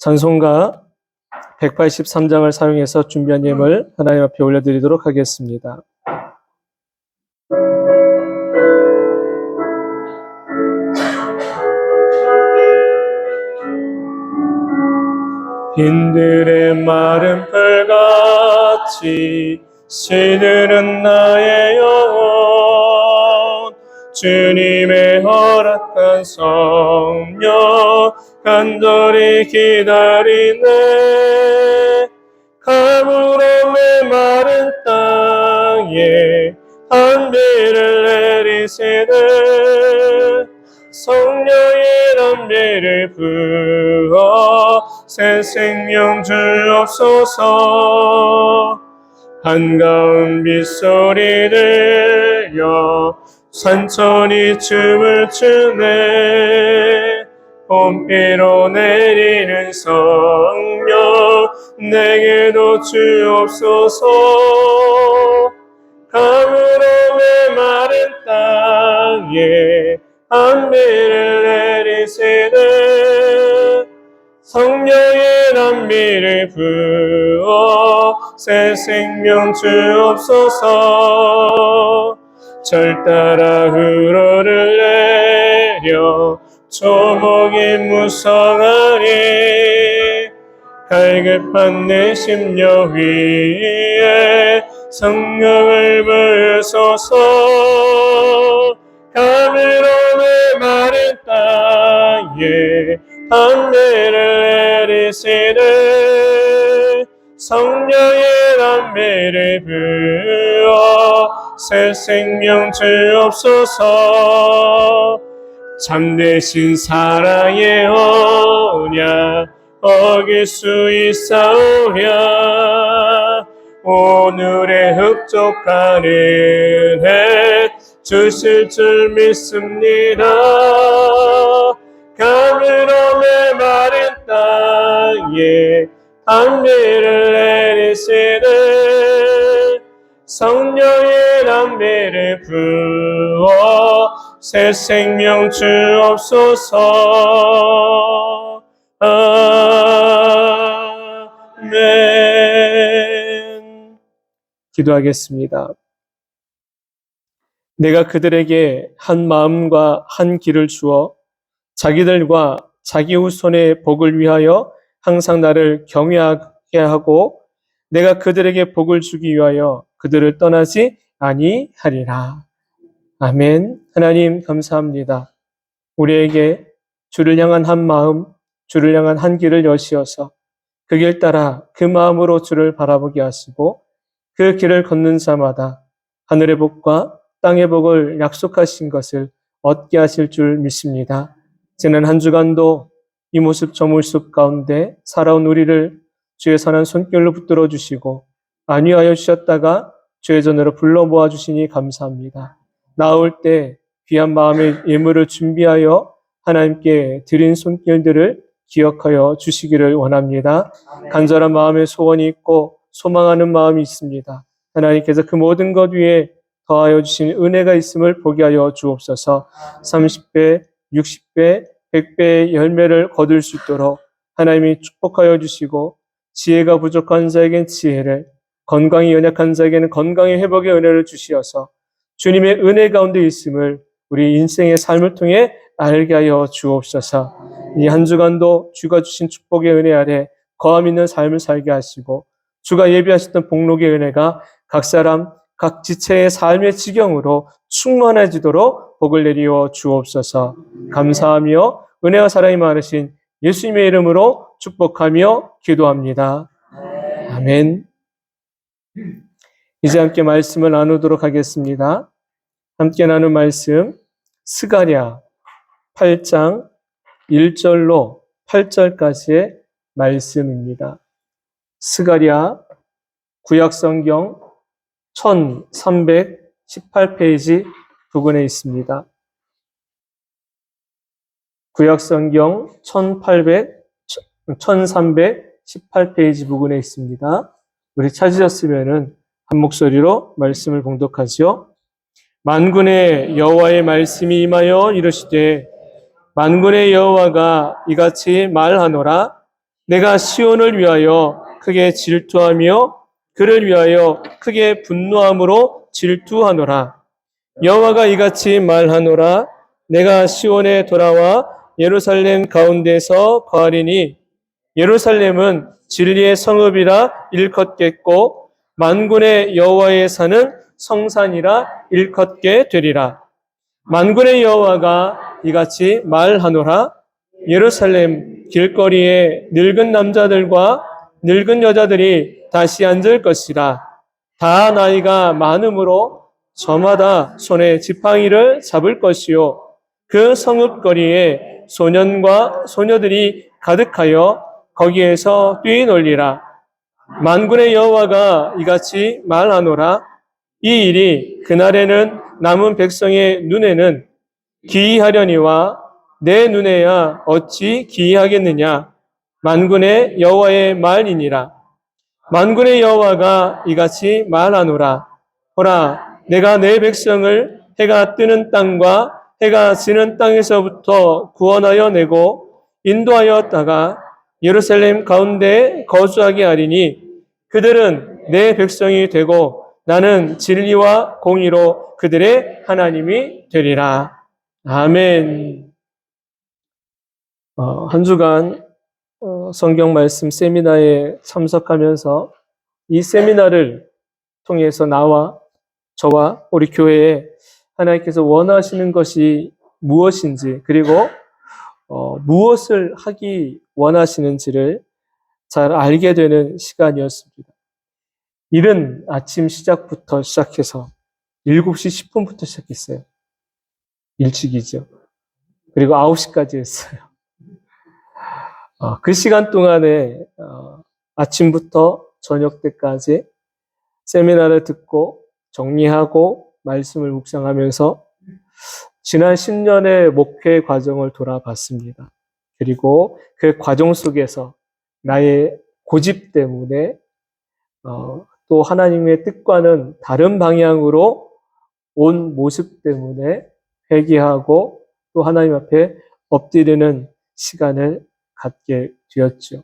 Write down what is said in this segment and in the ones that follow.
찬송가 183장을 사용해서 준비한 예물 하나님 앞에 올려드리도록 하겠습니다. 빈들의 마른 풀같이 시드는 나의 영혼, 주님의 허락한 성령 간절히 기다리네. 가물어 메마른 땅에 한 비를 내리시네. 성령의 담비를 부어 새 생명 주옵소서. 한가운 빗소리 들려 산천이 춤을 추네. 봄비로 내리는 성령 내게도 주옵소서. 가물어 메마른 땅에 한 비를 내리시네. 성령의 담비를 부어 새 생명 주옵소서. 절 따라 흘러를 내려 조목이 무성하리. 갈급한 내 심령 위에 성령을 부으소서. 가물어 메마른 땅에 담비를 내리시네. 성령의 담비를 부어 새 생명 주옵소서. 참되신 사랑의 언약 어길 수 있사오랴. 오늘의 흡족한 은혜 주실 줄 믿습니다. 가물어 메마른 땅에 담비를 내리시네. 성령의 담비를 부어 새 생명 주옵소서. 아멘. 기도하겠습니다. 내가 그들에게 한 마음과 한 길을 주어 자기들과 자기 후손의 복을 위하여 항상 나를 경외하게 하고 내가 그들에게 복을 주기 위하여 그들을 떠나지 아니하리라. 아멘. 하나님 감사합니다. 우리에게 주를 향한 한 마음, 주를 향한 한 길을 여시어서 그 길 따라 그 마음으로 주를 바라보게 하시고 그 길을 걷는 자마다 하늘의 복과 땅의 복을 약속하신 것을 얻게 하실 줄 믿습니다. 지난 한 주간도 이 모습 저 모습 가운데 살아온 우리를 주의 선한 손길로 붙들어 주시고 안위하여 주셨다가 주의 전으로 불러 모아 주시니 감사합니다. 나올 때 귀한 마음의 예물을 준비하여 하나님께 드린 손길들을 기억하여 주시기를 원합니다. 간절한 마음의 소원이 있고 소망하는 마음이 있습니다. 하나님께서 그 모든 것 위에 더하여 주신 은혜가 있음을 보게 하여 주옵소서. 30배, 60배, 100배의 열매를 거둘 수 있도록 하나님이 축복하여 주시고 지혜가 부족한 자에겐 지혜를, 건강이 연약한 자에게는 건강의 회복의 은혜를 주시어서 주님의 은혜 가운데 있음을 우리 인생의 삶을 통해 알게 하여 주옵소서. 이 한 주간도 주가 주신 축복의 은혜 아래 거함 있는 삶을 살게 하시고 주가 예비하셨던 복록의 은혜가 각 사람 각 지체의 삶의 지경으로 충만해지도록 복을 내리어 주옵소서. 감사하며 은혜와 사랑이 많으신 예수님의 이름으로 축복하며 기도합니다. 아멘. 이제 함께 말씀을 나누도록 하겠습니다. 함께 나눈 말씀 스가랴 8장 1절로 8절까지의 말씀입니다. 스가랴 구약성경 1318페이지 부근에 있습니다. 구약성경 1318페이지 부근에 있습니다. 우리 찾으셨으면은 한 목소리로 말씀을 봉독하지요. 만군의 여호와의 말씀이 임하여 이르시되 만군의 여호와가 이같이 말하노라. 내가 시온을 위하여 크게 질투하며 그를 위하여 크게 분노함으로 질투하노라. 여호와가 이같이 말하노라. 내가 시온에 돌아와 예루살렘 가운데서 거하리니 예루살렘은 진리의 성읍이라 일컫겠고 만군의 여호와의 산은 성산이라 일컫게 되리라. 만군의 여호와가 이같이 말하노라. 예루살렘 길거리에 늙은 남자들과 늙은 여자들이 다시 앉을 것이라. 다 나이가 많으므로 저마다 손에 지팡이를 잡을 것이요 그 성읍거리에 소년과 소녀들이 가득하여 거기에서 뛰놀리라. 만군의 여호와가 이같이 말하노라. 이 일이 그날에는 남은 백성의 눈에는 기이하려니와 내 눈에야 어찌 기이하겠느냐. 만군의 여호와의 말이니라. 만군의 여호와가 이같이 말하노라. 보라, 내가 내 백성을 해가 뜨는 땅과 해가 지는 땅에서부터 구원하여 내고 인도하였다가 예루살렘 가운데 거주하게 하리니 그들은 내 백성이 되고 나는 진리와 공의로 그들의 하나님이 되리라. 아멘. 한 주간 성경 말씀 세미나에 참석하면서 이 세미나를 통해서 저와 우리 교회에 하나님께서 원하시는 것이 무엇인지 그리고 무엇을 하기 원하시는지를 잘 알게 되는 시간이었습니다. 이른 아침 시작부터 시작해서 7시 10분부터 시작했어요. 일찍이죠. 그리고 9시까지 했어요. 그 시간 동안에 아침부터 저녁 때까지 세미나를 듣고 정리하고 말씀을 묵상하면서 지난 10년의 목회 과정을 돌아봤습니다. 그리고 그 과정 속에서 나의 고집 때문에 또 하나님의 뜻과는 다른 방향으로 온 모습 때문에 회개하고 또 하나님 앞에 엎드리는 시간을 갖게 되었죠.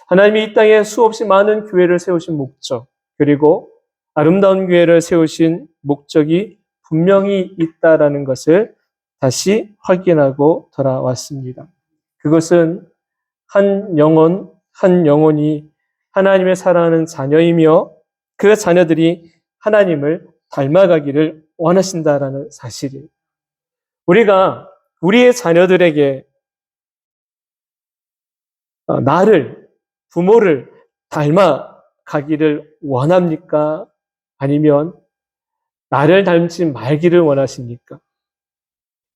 하나님이 이 땅에 수없이 많은 교회를 세우신 목적, 그리고 아름다운 교회를 세우신 목적이 분명히 있다라는 것을 다시 확인하고 돌아왔습니다. 그것은 한 영혼이 하나님의 사랑하는 자녀이며 그 자녀들이 하나님을 닮아가기를 원하신다라는 사실이에요. 우리가 우리의 자녀들에게 부모를 닮아가기를 원합니까? 아니면 나를 닮지 말기를 원하십니까?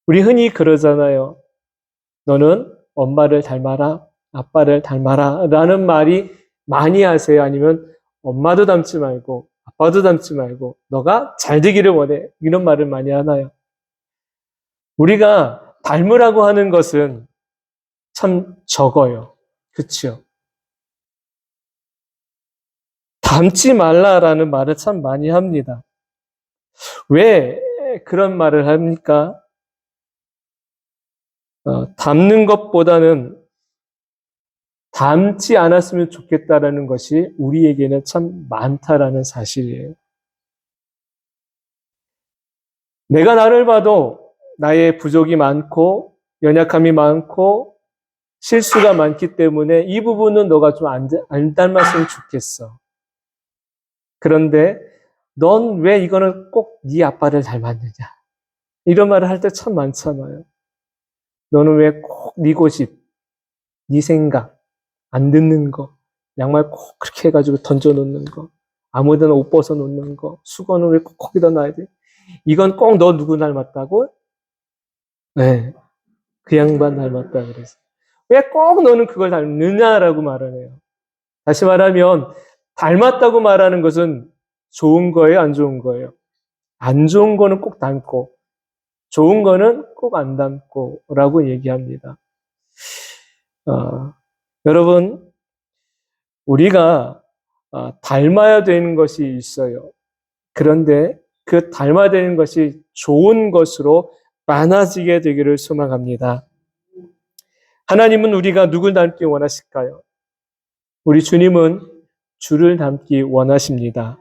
우리 흔히 그러잖아요. 너는 엄마를 닮아라, 아빠를 닮아라 라는 말이 많이 하세요. 아니면 엄마도 닮지 말고 아빠도 닮지 말고 너가 잘 되기를 원해. 이런 말을 많이 하나요? 우리가 닮으라고 하는 것은 참 적어요. 그렇죠? 닮지 말라라는 말을 참 많이 합니다. 왜 그런 말을 합니까? 닮는 것보다는 닮지 않았으면 좋겠다라는 것이 우리에게는 참 많다라는 사실이에요. 내가 나를 봐도 나의 부족이 많고 연약함이 많고 실수가 많기 때문에 이 부분은 너가 좀 안 닮았으면 좋겠어. 그런데 넌 왜 이거는 꼭 네 아빠를 닮았느냐? 이런 말을 할 때 참 많잖아요. 너는 왜 꼭 네 고집, 네 생각, 안 듣는 거, 양말 꼭 그렇게 해가지고 던져놓는 거, 아무데나 옷 벗어놓는 거, 수건은 왜 꼭 거기다 놔야 돼? 이건 꼭 너 누구 닮았다고? 네, 그 양반 닮았다 그래서. 왜 꼭 너는 그걸 닮느냐라고 말을 해요. 다시 말하면 닮았다고 말하는 것은 좋은 거예요, 안 좋은 거예요? 안 좋은 거는 꼭 닮고 좋은 거는 꼭 안 닮고 라고 얘기합니다. 여러분, 우리가 닮아야 되는 것이 있어요. 그런데 그 닮아야 되는 것이 좋은 것으로 많아지게 되기를 소망합니다. 하나님은 우리가 누굴 닮기 원하실까요? 우리 주님은 주를 닮기 원하십니다.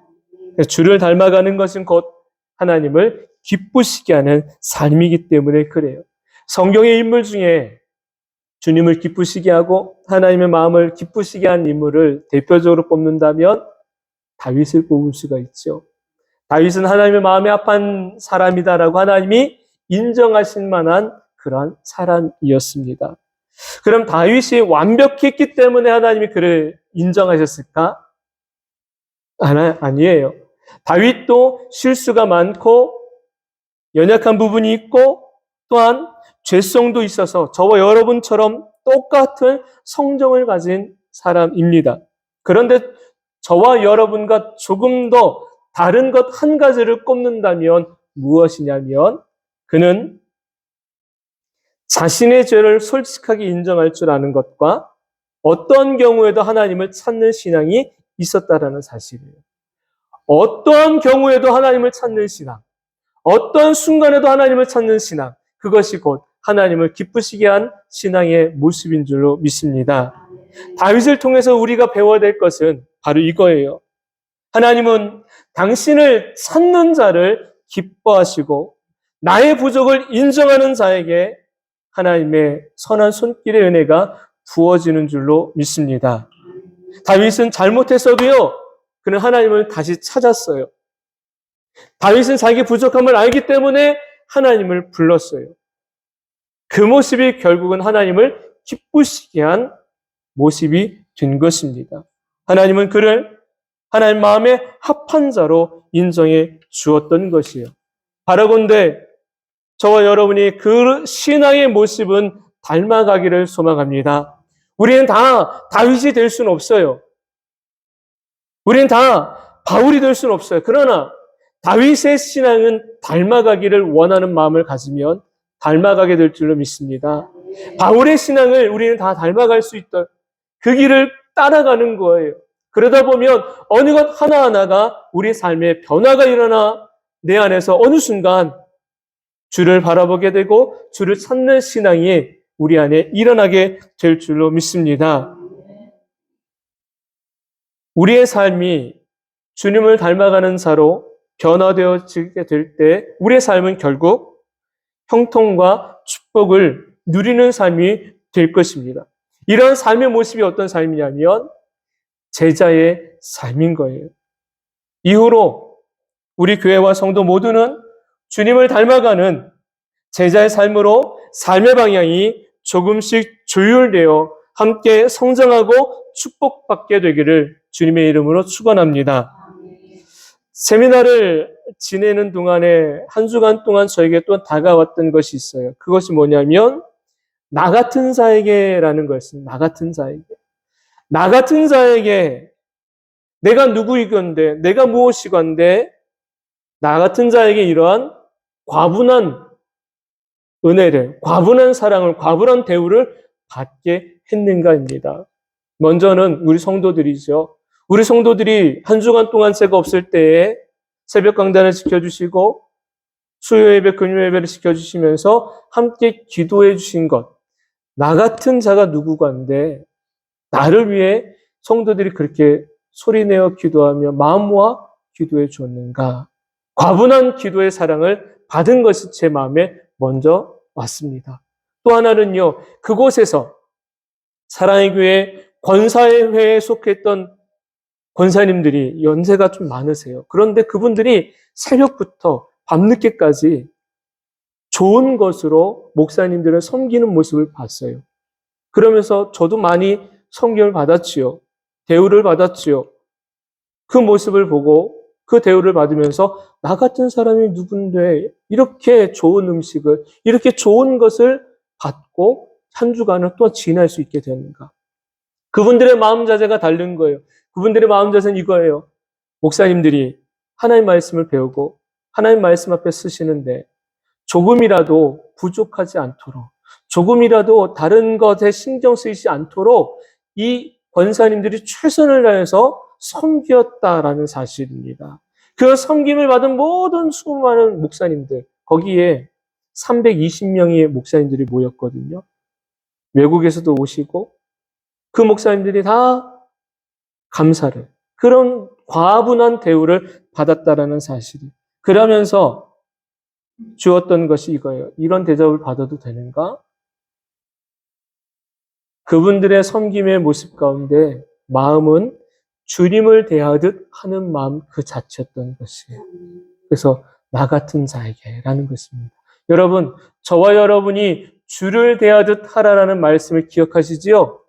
주를 닮아가는 것은 곧 하나님을 기쁘시게 하는 삶이기 때문에 그래요. 성경의 인물 중에 주님을 기쁘시게 하고 하나님의 마음을 기쁘시게 한 인물을 대표적으로 뽑는다면 다윗을 뽑을 수가 있죠. 다윗은 하나님의 마음에 합한 사람이다라고 하나님이 인정하실 만한 그러한 사람이었습니다. 그럼 다윗이 완벽했기 때문에 하나님이 그를 인정하셨을까? 아니에요. 다윗도 실수가 많고 연약한 부분이 있고 또한 죄성도 있어서 저와 여러분처럼 똑같은 성정을 가진 사람입니다. 그런데 저와 여러분과 조금 더 다른 것 한 가지를 꼽는다면 무엇이냐면 그는 자신의 죄를 솔직하게 인정할 줄 아는 것과 어떤 경우에도 하나님을 찾는 신앙이 있었다라는 사실이에요. 어떤 경우에도 하나님을 찾는 신앙, 어떤 순간에도 하나님을 찾는 신앙, 그것이 곧 하나님을 기쁘시게 한 신앙의 모습인 줄로 믿습니다. 다윗을 통해서 우리가 배워야 될 것은 바로 이거예요. 하나님은 당신을 찾는 자를 기뻐하시고 나의 부족을 인정하는 자에게 하나님의 선한 손길의 은혜가 부어지는 줄로 믿습니다. 다윗은 잘못했어도요, 그는 하나님을 다시 찾았어요. 다윗은 자기 부족함을 알기 때문에 하나님을 불렀어요. 그 모습이 결국은 하나님을 기쁘시게 한 모습이 된 것입니다. 하나님은 그를 하나님 마음에 합한 자로 인정해 주었던 것이에요. 바라건대 저와 여러분이 그 신앙의 모습은 닮아가기를 소망합니다. 우리는 다 다윗이 될 수는 없어요. 우리는 다 바울이 될 수는 없어요. 그러나 다윗의 신앙은 닮아가기를 원하는 마음을 가지면 닮아가게 될 줄로 믿습니다. 바울의 신앙을 우리는 다 닮아갈 수 있다. 그 길을 따라가는 거예요. 그러다 보면 어느 것 하나하나가 우리 삶에 변화가 일어나 내 안에서 어느 순간 주를 바라보게 되고 주를 찾는 신앙이 우리 안에 일어나게 될 줄로 믿습니다. 우리의 삶이 주님을 닮아가는 자로 변화되어지게 될 때 우리의 삶은 결국 형통과 축복을 누리는 삶이 될 것입니다. 이런 삶의 모습이 어떤 삶이냐면 제자의 삶인 거예요. 이후로 우리 교회와 성도 모두는 주님을 닮아가는 제자의 삶으로 삶의 방향이 조금씩 조율되어 함께 성장하고 축복받게 되기를 주님의 이름으로 축원합니다. 세미나를 지내는 동안에 한 주간 동안 저에게 또 다가왔던 것이 있어요. 그것이 뭐냐면 나 같은 자에게라는 거였습니다. 나 같은 자에게. 나 같은 자에게 내가 누구이건데 내가 무엇이건데 나 같은 자에게 이러한 과분한 은혜를, 과분한 사랑을, 과분한 대우를 받게 했는가입니다. 먼저는 우리 성도들이죠. 우리 성도들이 한 주간 동안 제가 없을 때에 새벽 강단을 지켜주시고 수요 예배, 금요 예배를 지켜주시면서 함께 기도해 주신 것. 나 같은 자가 누구간데 나를 위해 성도들이 그렇게 소리내어 기도하며 마음 모아 기도해 주었는가. 과분한 기도의 사랑을 받은 것이 제 마음에 먼저 왔습니다. 또 하나는요, 그곳에서 사랑의 교회 권사회에 속했던 권사님들이 연세가 좀 많으세요. 그런데 그분들이 새벽부터 밤늦게까지 좋은 것으로 목사님들을 섬기는 모습을 봤어요. 그러면서 저도 많이 섬김을 받았지요. 대우를 받았지요. 그 모습을 보고 그 대우를 받으면서 나 같은 사람이 누군데 이렇게 좋은 음식을, 이렇게 좋은 것을 받고 한 주간을 또 지날 수 있게 되었는가. 그분들의 마음 자세가 다른 거예요. 그분들의 마음 자세는 이거예요. 목사님들이 하나님 말씀을 배우고 하나님 말씀 앞에 쓰시는데 조금이라도 부족하지 않도록, 조금이라도 다른 것에 신경 쓰이지 않도록 이 권사님들이 최선을 다해서 섬겼다라는 사실입니다. 그 섬김을 받은 모든 수많은 목사님들, 거기에 320명의 목사님들이 모였거든요. 외국에서도 오시고 그 목사님들이 다 감사를, 그런 과분한 대우를 받았다라는 사실이. 그러면서 주었던 것이 이거예요. 이런 대접을 받아도 되는가? 그분들의 섬김의 모습 가운데 마음은 주님을 대하듯 하는 마음 그 자체였던 것이에요. 그래서 나 같은 자에게라는 것입니다. 여러분, 저와 여러분이 주를 대하듯 하라라는 말씀을 기억하시지요?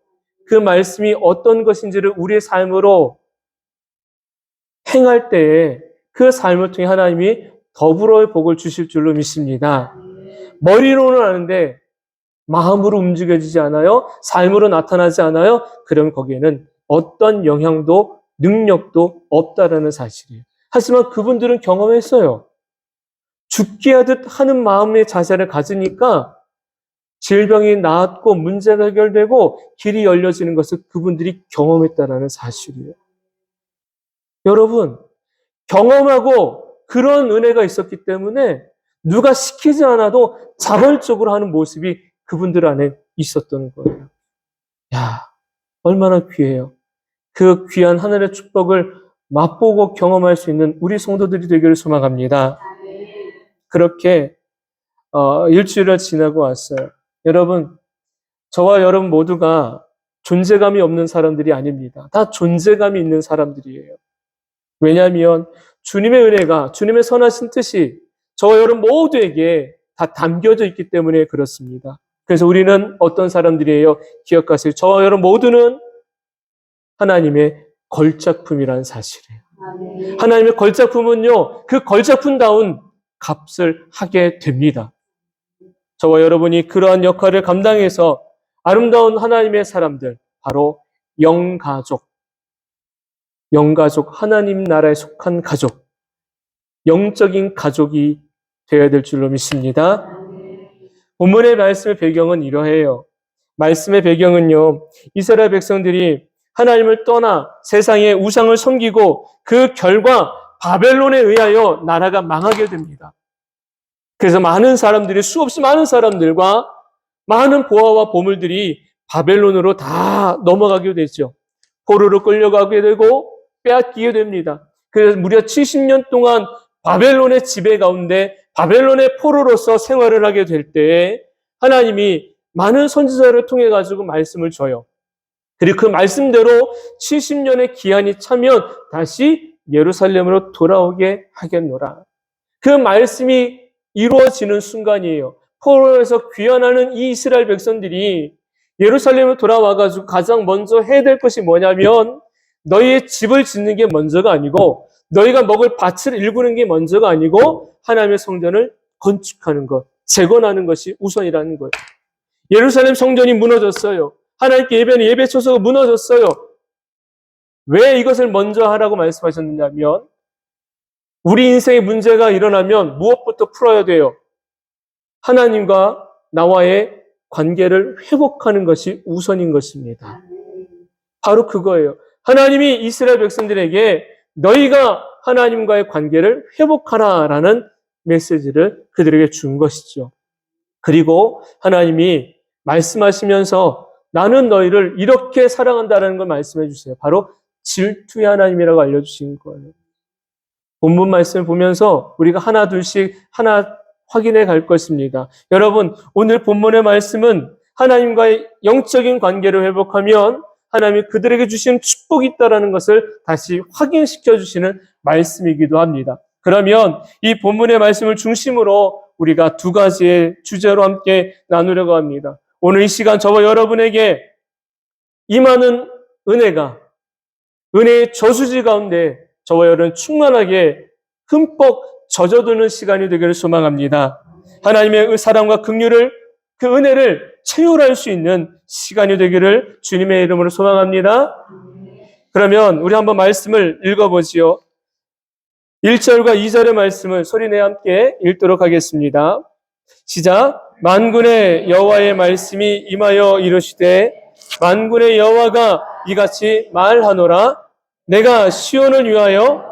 그 말씀이 어떤 것인지를 우리의 삶으로 행할 때에 그 삶을 통해 하나님이 더불어의 복을 주실 줄로 믿습니다. 머리로는 아는데 마음으로 움직여지지 않아요? 삶으로 나타나지 않아요? 그럼 거기에는 어떤 영향도 능력도 없다라는 사실이에요. 하지만 그분들은 경험했어요. 죽게 하듯 하는 마음의 자세를 가지니까 질병이 나았고 문제가 해결되고 길이 열려지는 것을 그분들이 경험했다라는 사실이에요. 여러분, 경험하고 그런 은혜가 있었기 때문에 누가 시키지 않아도 자발적으로 하는 모습이 그분들 안에 있었던 거예요. 야, 얼마나 귀해요. 그 귀한 하늘의 축복을 맛보고 경험할 수 있는 우리 성도들이 되기를 소망합니다. 그렇게 일주일을 지나고 왔어요. 여러분, 저와 여러분 모두가 존재감이 없는 사람들이 아닙니다. 다 존재감이 있는 사람들이에요. 왜냐하면 주님의 은혜가, 주님의 선하신 뜻이 저와 여러분 모두에게 다 담겨져 있기 때문에 그렇습니다. 그래서 우리는 어떤 사람들이에요? 기억하세요. 저와 여러분 모두는 하나님의 걸작품이라는 사실이에요. 하나님의 걸작품은요, 그 걸작품다운 값을 하게 됩니다. 저와 여러분이 그러한 역할을 감당해서 아름다운 하나님의 사람들, 바로 영가족, 하나님 나라에 속한 가족, 영적인 가족이 되어야 될 줄로 믿습니다. 본문의 말씀의 배경은 이러해요. 말씀의 배경은요, 이스라엘 백성들이 하나님을 떠나 세상의 우상을 섬기고 그 결과 바벨론에 의하여 나라가 망하게 됩니다. 그래서 많은 사람들이, 수없이 많은 사람들과 많은 보화와 보물들이 바벨론으로 다 넘어가게 되죠. 포로로 끌려가게 되고 빼앗기게 됩니다. 그래서 무려 70년 동안 바벨론의 지배 가운데 바벨론의 포로로서 생활을 하게 될 때에 하나님이 많은 선지자를 통해 가지고 말씀을 줘요. 그리고 그 말씀대로 70년의 기한이 차면 다시 예루살렘으로 돌아오게 하겠노라. 그 말씀이 이루어지는 순간이에요. 포로에서 귀환하는 이 이스라엘 백성들이 예루살렘으로 돌아와가지고 가장 먼저 해야 될 것이 뭐냐면 너희의 집을 짓는 게 먼저가 아니고 너희가 먹을 밭을 일구는 게 먼저가 아니고 하나님의 성전을 건축하는 것, 재건하는 것이 우선이라는 거예요. 예루살렘 성전이 무너졌어요. 하나님께 예배는 예배 처소가 무너졌어요. 왜 이것을 먼저 하라고 말씀하셨느냐면 우리 인생에 문제가 일어나면 무엇부터 풀어야 돼요? 하나님과 나와의 관계를 회복하는 것이 우선인 것입니다. 바로 그거예요. 하나님이 이스라엘 백성들에게 너희가 하나님과의 관계를 회복하라라는 메시지를 그들에게 준 것이죠. 그리고 하나님이 말씀하시면서 나는 너희를 이렇게 사랑한다는 걸 말씀해 주세요. 바로 질투의 하나님이라고 알려주신 거예요. 본문 말씀을 보면서 우리가 하나 둘씩 하나 확인해 갈 것입니다. 여러분, 오늘 본문의 말씀은 하나님과의 영적인 관계를 회복하면 하나님이 그들에게 주신 축복이 있다는 것을 다시 확인시켜 주시는 말씀이기도 합니다. 그러면 이 본문의 말씀을 중심으로 우리가 두 가지의 주제로 함께 나누려고 합니다. 오늘 이 시간 저와 여러분에게 임하는 은혜가 은혜의 저수지 가운데 저와 여러분 충만하게 흠뻑 젖어드는 시간이 되기를 소망합니다. 하나님의 사랑과 긍휼을 그 은혜를 체휼할 수 있는 시간이 되기를 주님의 이름으로 소망합니다. 그러면 우리 한번 말씀을 읽어보지요. 1절과 2절의 말씀을 소리내 함께 읽도록 하겠습니다. 시작. 만군의 여호와의 말씀이 임하여 이르시되 만군의 여호와가 이같이 말하노라. 내가 시온을 위하여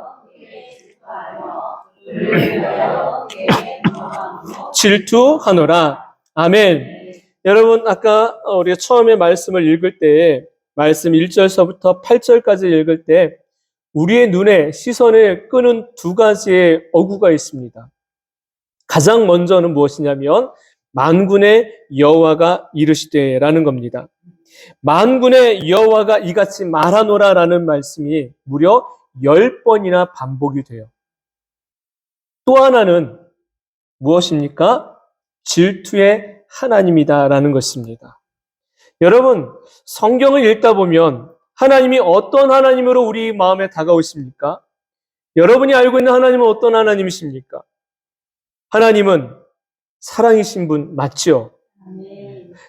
질투하노라. 아멘. 여러분, 아까 우리가 처음에 말씀을 읽을 때 말씀 1절서부터 8절까지 읽을 때 우리의 눈에 시선을 끄는 두 가지의 어구가 있습니다. 가장 먼저는 무엇이냐면 만군의 여호와가 이르시되라는 겁니다. 만군의 여호와가 이같이 말하노라라는 말씀이 무려 10번이나 반복이 돼요. 또 하나는 무엇입니까? 질투의 하나님이다라는 것입니다. 여러분, 성경을 읽다 보면 하나님이 어떤 하나님으로 우리 마음에 다가오십니까? 여러분이 알고 있는 하나님은 어떤 하나님이십니까? 하나님은 사랑이신 분 맞죠?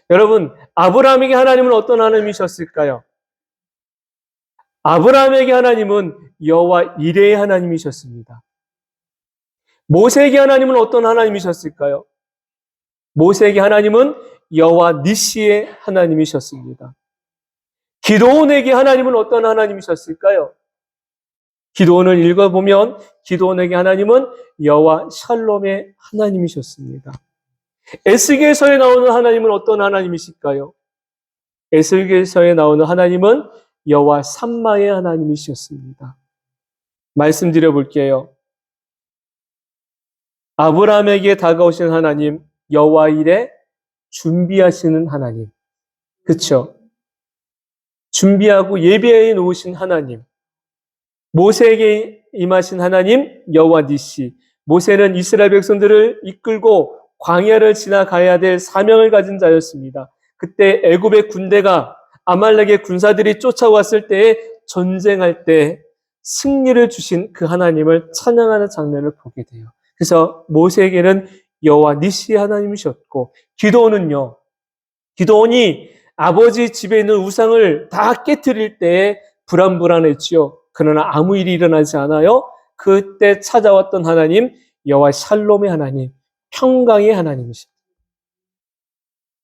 여러분, 아브라함에게 하나님은 어떤 하나님이셨을까요? 아브라함에게 하나님은 여호와 이레의 하나님이셨습니다. 모세에게 하나님은 어떤 하나님이셨을까요? 모세에게 하나님은 여호와 니시의 하나님이셨습니다. 기드온에게 하나님은 어떤 하나님이셨을까요? 기드온을 읽어보면 기드온에게 하나님은 여호와 샬롬의 하나님이셨습니다. 에스겔서에 나오는 하나님은 어떤 하나님이실까요? 에스겔서에 나오는 하나님은 여호와 삼마의 하나님이셨습니다. 말씀드려 볼게요. 아브라함에게 다가오신 하나님, 여호와 일에 준비하시는 하나님. 그렇죠? 준비하고 예배해 놓으신 하나님. 모세에게 임하신 하나님, 여호와 니시. 모세는 이스라엘 백성들을 이끌고 광야를 지나가야 될 사명을 가진 자였습니다. 그때 애굽의 군대가 아말렉의 군사들이 쫓아왔을 때에 전쟁할 때 승리를 주신 그 하나님을 찬양하는 장면을 보게 돼요. 그래서 모세에게는 여호와 니시 하나님이셨고, 기드온은요, 기드온이 아버지 집에 있는 우상을 다 깨트릴 때에 불안불안했지요. 그러나 아무 일이 일어나지 않아요. 그때 찾아왔던 하나님, 여호와 샬롬의 하나님, 평강의 하나님이십니다.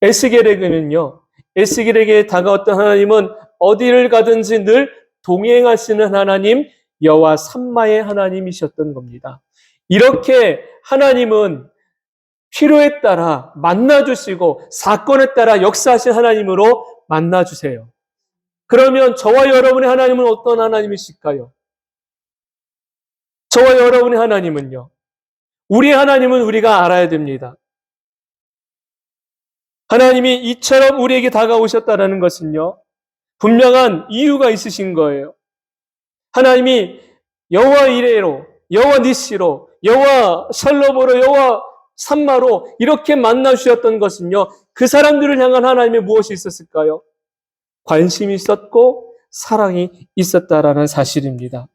에스겔에게는요, 에스겔에게 다가왔던 하나님은 어디를 가든지 늘 동행하시는 하나님, 여호와 삼마의 하나님이셨던 겁니다. 이렇게 하나님은 필요에 따라 만나주시고 사건에 따라 역사하신 하나님으로 만나주세요. 그러면 저와 여러분의 하나님은 어떤 하나님이실까요? 저와 여러분의 하나님은요, 우리의 하나님은 우리가 알아야 됩니다. 하나님이 이처럼 우리에게 다가오셨다는 것은요, 분명한 이유가 있으신 거예요. 하나님이 여호와 이레로, 여호와 니시로, 여호와 샬롬으로, 여호와 삼마로 이렇게 만나주셨던 것은요, 그 사람들을 향한 하나님의 무엇이 있었을까요? 관심이 있었고 사랑이 있었다라는 사실입니다.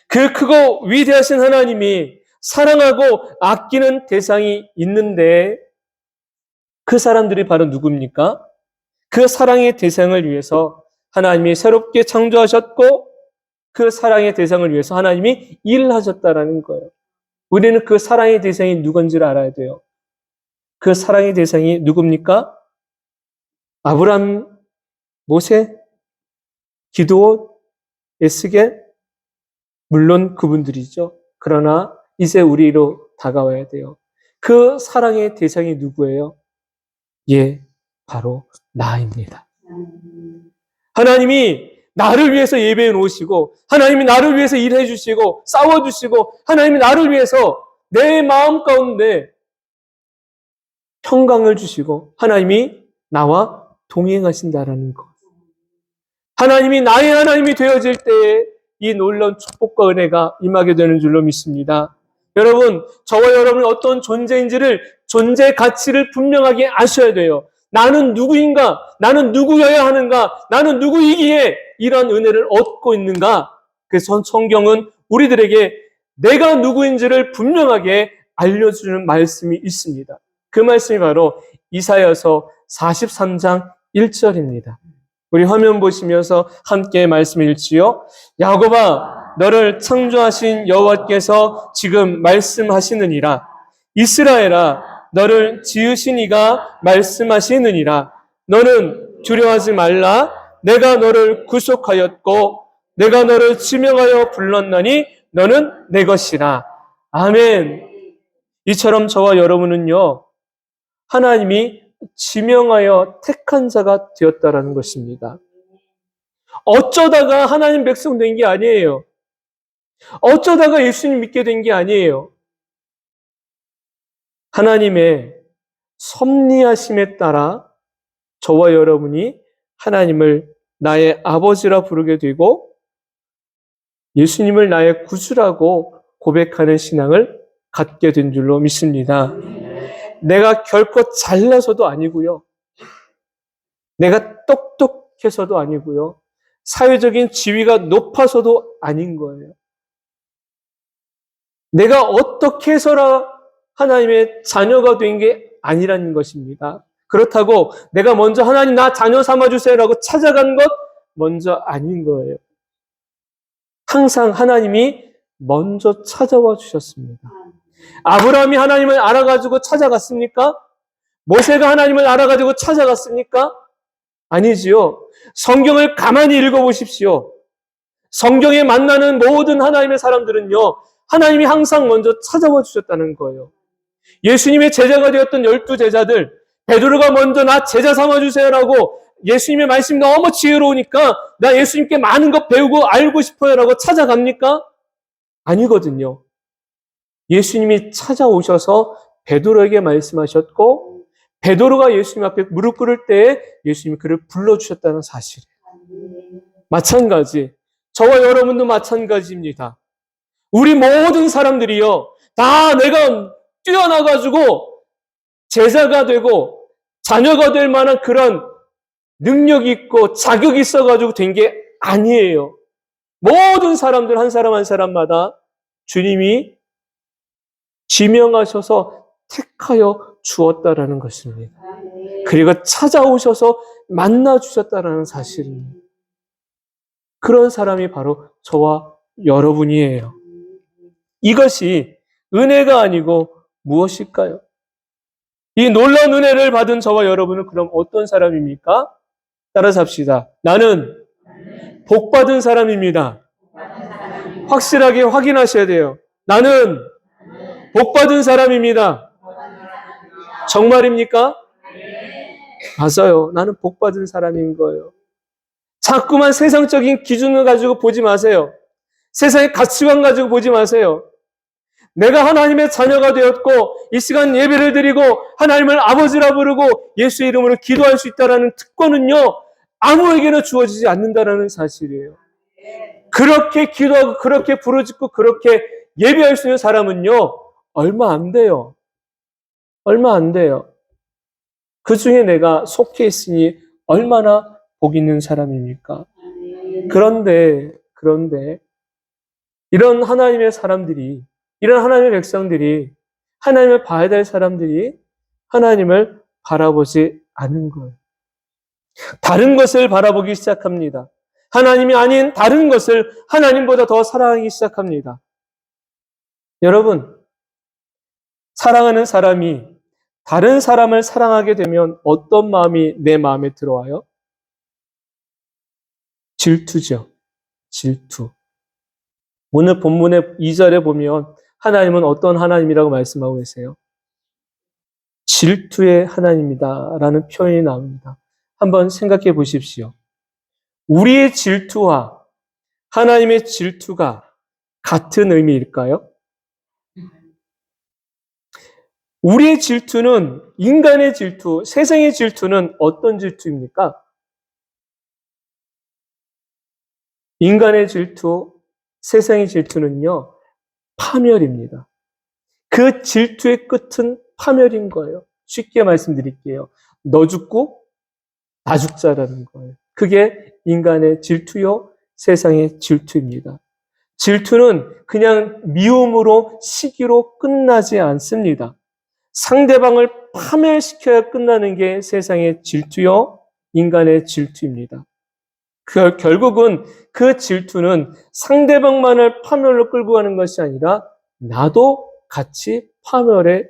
그 크고 위대하신 하나님이 사랑하고 아끼는 대상이 있는데 그 사람들이 바로 누굽니까? 그 사랑의 대상을 위해서 하나님이 새롭게 창조하셨고 그 사랑의 대상을 위해서 하나님이 일을 하셨다라는 거예요. 우리는 그 사랑의 대상이 누군지를 알아야 돼요. 그 사랑의 대상이 누굽니까? 아브라함, 모세, 기드온, 에스겔, 물론 그분들이죠. 그러나 이제 우리로 다가와야 돼요. 그 사랑의 대상이 누구예요? 예, 바로 나입니다. 하나님이 나를 위해서 예배해 놓으시고 하나님이 나를 위해서 일해 주시고 싸워 주시고 하나님이 나를 위해서 내 마음 가운데 평강을 주시고 하나님이 나와 동행하신다라는 것. 하나님이 나의 하나님이 되어질 때에 이 놀라운 축복과 은혜가 임하게 되는 줄로 믿습니다. 여러분, 저와 여러분이 어떤 존재인지를 존재 가치를 분명하게 아셔야 돼요. 나는 누구인가? 나는 누구여야 하는가? 나는 누구이기에 이런 은혜를 얻고 있는가? 그래서 성경은 우리들에게 내가 누구인지를 분명하게 알려주는 말씀이 있습니다. 그 말씀이 바로 이사야서 43장 1절입니다. 우리 화면 보시면서 함께 말씀 읽지요. 야곱아, 너를 창조하신 여호와께서 지금 말씀하시느니라. 이스라엘아, 너를 지으신 이가 말씀하시느니라. 너는 두려워하지 말라. 내가 너를 구속하였고 내가 너를 지명하여 불렀나니 너는 내 것이라. 아멘. 이처럼 저와 여러분은요, 하나님이 지명하여 택한 자가 되었다라는 것입니다. 어쩌다가 하나님 백성 된 게 아니에요. 어쩌다가 예수님 믿게 된 게 아니에요. 하나님의 섭리하심에 따라 저와 여러분이 하나님을 나의 아버지라 부르게 되고 예수님을 나의 구주라고 고백하는 신앙을 갖게 된 줄로 믿습니다. 내가 결코 잘나서도 아니고요. 내가 똑똑해서도 아니고요. 사회적인 지위가 높아서도 아닌 거예요. 내가 어떻게 해서라 하나님의 자녀가 된 게 아니라는 것입니다. 그렇다고 내가 먼저 하나님 나 자녀 삼아주세요라고 찾아간 것 먼저 아닌 거예요. 항상 하나님이 먼저 찾아와 주셨습니다. 아브라함이 하나님을 알아가지고 찾아갔습니까? 모세가 하나님을 알아가지고 찾아갔습니까? 아니지요. 성경을 가만히 읽어보십시오. 성경에 만나는 모든 하나님의 사람들은요, 하나님이 항상 먼저 찾아와 주셨다는 거예요. 예수님의 제자가 되었던 12제자들, 베드로가 먼저 나 제자 삼아주세요라고 예수님의 말씀이 너무 지혜로우니까 나 예수님께 많은 것 배우고 알고 싶어요라고 찾아갑니까? 아니거든요. 예수님이 찾아오셔서 베드로에게 말씀하셨고 베드로가 예수님 앞에 무릎 꿇을 때에 예수님이 그를 불러주셨다는 사실이에요. 마찬가지. 저와 여러분도 마찬가지입니다. 우리 모든 사람들이요. 다 내가 뛰어나가지고 제자가 되고 자녀가 될 만한 그런 능력이 있고 자격이 있어가지고 된 게 아니에요. 모든 사람들 한 사람 한 사람마다 주님이 지명하셔서 택하여 주었다라는 것입니다. 그리고 찾아오셔서 만나주셨다라는 사실입니다. 그런 사람이 바로 저와 여러분이에요. 이것이 은혜가 아니고 무엇일까요? 이 놀라운 은혜를 받은 저와 여러분은 그럼 어떤 사람입니까? 따라서 합시다. 나는 복받은 사람입니다. 확실하게 확인하셔야 돼요. 나는 복받은 사람입니다. 정말입니까? 맞아요. 나는 복받은 사람인 거예요. 자꾸만 세상적인 기준을 가지고 보지 마세요. 세상의 가치관 가지고 보지 마세요. 내가 하나님의 자녀가 되었고 이 시간 예배를 드리고 하나님을 아버지라 부르고 예수의 이름으로 기도할 수 있다는 특권은요. 아무에게나 주어지지 않는다는 사실이에요. 그렇게 기도하고 그렇게 부르짖고 그렇게 예배할 수 있는 사람은요. 얼마 안 돼요. 얼마 안 돼요. 그 중에 내가 속해 있으니 얼마나 복 있는 사람입니까? 그런데 이런 하나님의 사람들이 이런 하나님의 백성들이 하나님을 봐야 될 사람들이 하나님을 바라보지 않은 거예요. 다른 것을 바라보기 시작합니다. 하나님이 아닌 다른 것을 하나님보다 더 사랑하기 시작합니다. 여러분, 사랑하는 사람이 다른 사람을 사랑하게 되면 어떤 마음이 내 마음에 들어와요? 질투죠. 질투. 오늘 본문의 2절에 보면 하나님은 어떤 하나님이라고 말씀하고 계세요? 질투의 하나님이다라는 표현이 나옵니다. 한번 생각해 보십시오. 우리의 질투와 하나님의 질투가 같은 의미일까요? 우리의 질투는 인간의 질투, 세상의 질투는 어떤 질투입니까? 인간의 질투, 세상의 질투는요, 파멸입니다. 그 질투의 끝은 파멸인 거예요. 쉽게 말씀드릴게요. 너 죽고 나 죽자라는 거예요. 그게 인간의 질투요, 세상의 질투입니다. 질투는 그냥 미움으로 시기로 끝나지 않습니다. 상대방을 파멸시켜야 끝나는 게 세상의 질투요, 인간의 질투입니다. 결국은 그 질투는 상대방만을 파멸로 끌고 가는 것이 아니라 나도 같이 파멸의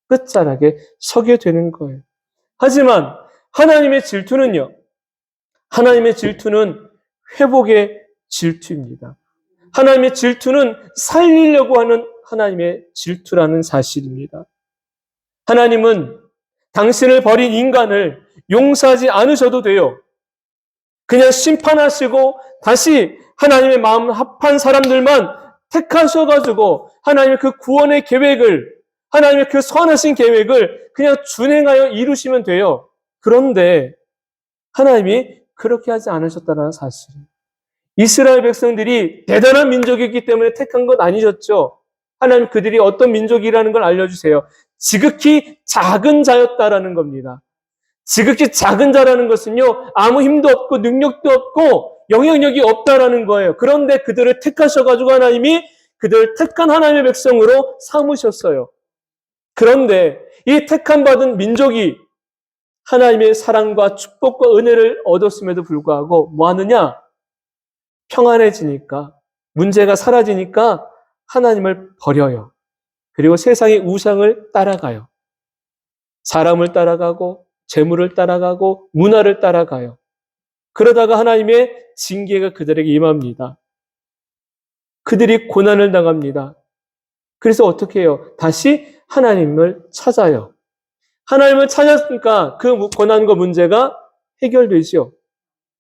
끝자락에 서게 되는 거예요. 하지만 하나님의 질투는요. 하나님의 질투는 회복의 질투입니다. 하나님의 질투는 살리려고 하는 하나님의 질투라는 사실입니다. 하나님은 당신을 버린 인간을 용서하지 않으셔도 돼요. 그냥 심판하시고 다시 하나님의 마음 합한 사람들만 택하셔가지고 하나님의 그 구원의 계획을, 하나님의 그 선하신 계획을 그냥 준행하여 이루시면 돼요. 그런데 하나님이 그렇게 하지 않으셨다는 사실. 이스라엘 백성들이 대단한 민족이기 때문에 택한 건 아니셨죠. 하나님 그들이 어떤 민족이라는 걸 알려주세요. 지극히 작은 자였다라는 겁니다. 지극히 작은 자라는 것은요, 아무 힘도 없고 능력도 없고 영향력이 없다라는 거예요. 그런데 그들을 택하셔가지고 하나님이 그들을 택한 하나님의 백성으로 삼으셨어요. 그런데 이 택함 받은 민족이 하나님의 사랑과 축복과 은혜를 얻었음에도 불구하고 뭐 하느냐? 평안해지니까, 문제가 사라지니까 하나님을 버려요. 그리고 세상의 우상을 따라가요. 사람을 따라가고 재물을 따라가고 문화를 따라가요. 그러다가 하나님의 징계가 그들에게 임합니다. 그들이 고난을 당합니다. 그래서 어떻게 해요? 다시 하나님을 찾아요. 하나님을 찾았으니까 그 고난과 문제가 해결되죠.